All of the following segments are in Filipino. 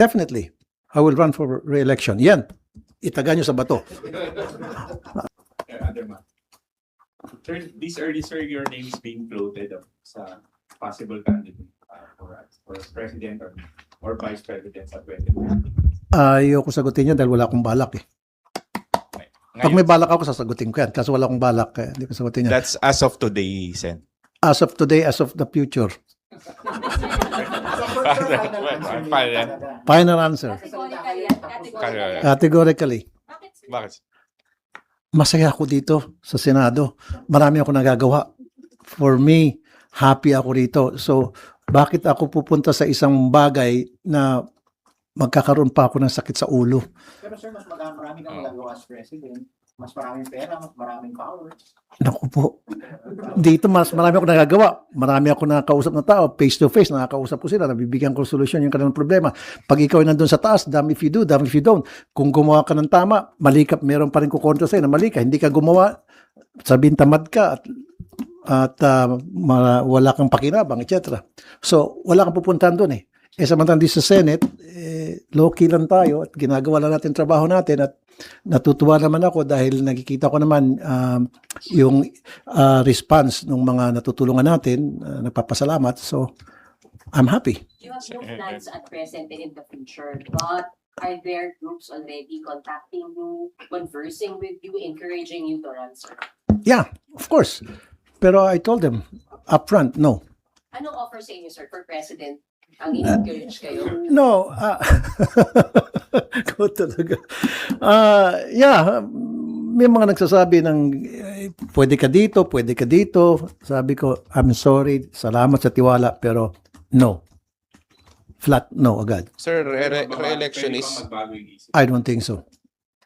Definitely. I will run for re-election. Yan. Itaga nyo sa bato. Other man. Sir, this early, sir, your name is being floated sa possible candidate for president or vice president sa 2020. Ayoko sagutin yan dahil wala akong balak eh. Pag may balak ako, sasagutin ko yan. Kaso wala akong balak, kaya hindi ko sagutin yan. That's as of today, Sen. As of today, as of the future. Final answer. Categorically. Bakit? Masaya ako dito sa Senado. Marami ako nagagawa. For me, happy ako rito. So, bakit ako pupunta sa isang bagay na magkakaroon pa ako ng sakit sa ulo? Pero sir, mas marami kang magagawa as president. Mas maraming pera, mas maraming power. Naku po. Dito mas marami ako nagagawa. Marami ako nakakausap na tao. Face to face, nakakausap ko sila. Nabibigyan ko solusyon yung kanilang problema. Pag ikaw ay nandun sa taas, damn if you do, damn if you don't. Kung gumawa ka ng tama, mali ka, meron pa rin kukontra sa'yo na mali ka. Hindi ka gumawa, sabihin tamad ka at wala kang pakinabang, etc. So, wala kang pupuntahan doon eh. Samantalang di sa Senate, low-key lang tayo at ginagawa lang natin trabaho natin at natutuwa naman ako dahil nakikita ko naman yung response ng mga natutulungan natin, nagpapasalamat. So, I'm happy. You have no plans at present and in the future, but are there groups already contacting you, conversing with you, encouraging you to run, sir? Yeah, of course. Pero I told them upfront, no. Anong offer sa inyo, sir, for president? Ang encourage kayo? No. Ko talaga. Yeah, may mga nagsasabi ng pwede ka dito, pwede ka dito. Sabi ko, I'm sorry, salamat sa tiwala, pero no. Flat no agad. Sir, re-election is... I don't think so.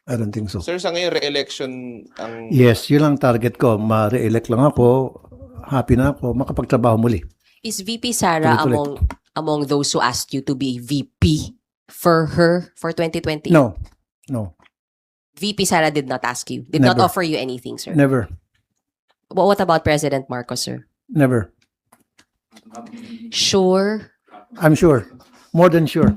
I don't think so. Sir, sa ngayon, re-election ang... Yes, yun lang target ko. Ma-re-elect lang ako. Happy na ako. Makapagtrabaho muli. Is VP Sara Tuloy-tuloy. among those who asked you to be VP for her for 2020? No. No. VP Sara did not ask you, did not Never. offer you anything, sir. Never. What about President Marcos, sir? Never. Sure. I'm sure. More than sure.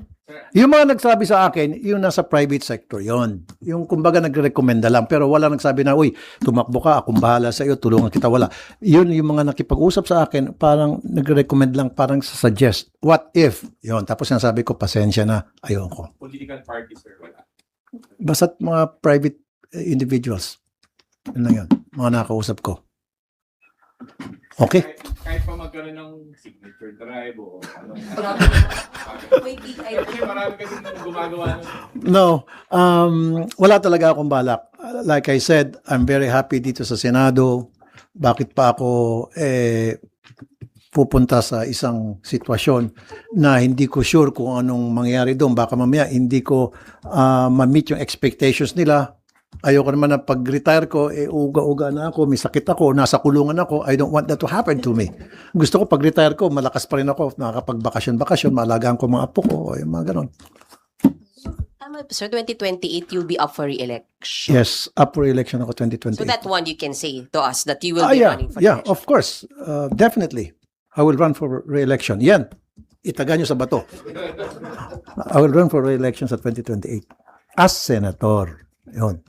Yung mga nagsabi sa akin, yung nasa private sector yon. Yung kumbaga nagrekomenda lang, pero wala nagsabi na, uy, tumakbo ka, akong bahala sa iyo, tulungan kita, wala. Yun yung mga nakipag-usap sa akin, parang nagrecommend lang, parang suggest. What if? Yon. Tapos sinasabi ko, pasensya na, ayoko. Political party, sir, wala. Basta't mga private individuals. Yun lang yun. Mga nakausap ko. Okay. Kahit pa magkaroon ng signature drive o ano. Kasi marami kasi gumagawa ng... No, wala talaga akong balak. Like I said, I'm very happy dito sa Senado. Bakit pa ako pupunta sa isang sitwasyon na hindi ko sure kung anong mangyayari doon. Baka mamaya hindi ko ma-meet yung expectations nila. Ayoko naman na pag-retire ko, uga-uga na ako, may sakit ako, nasa kulungan ako. I don't want that to happen to me. Gusto ko pag-retire ko, malakas pa rin ako, nakakapag-bakasyon-bakasyon, maalagaan ko mga apo ko, yung mga ganon. Sir, 2028, you'll be up for re-election. Yes, up for election ako 2028. So that one you can say to us that you will be running for yeah, re-election. of course. Definitely. I will run for re-election. Yan. Itaga nyo sa bato. I will run for re-election sa 2028. As senator. Yun.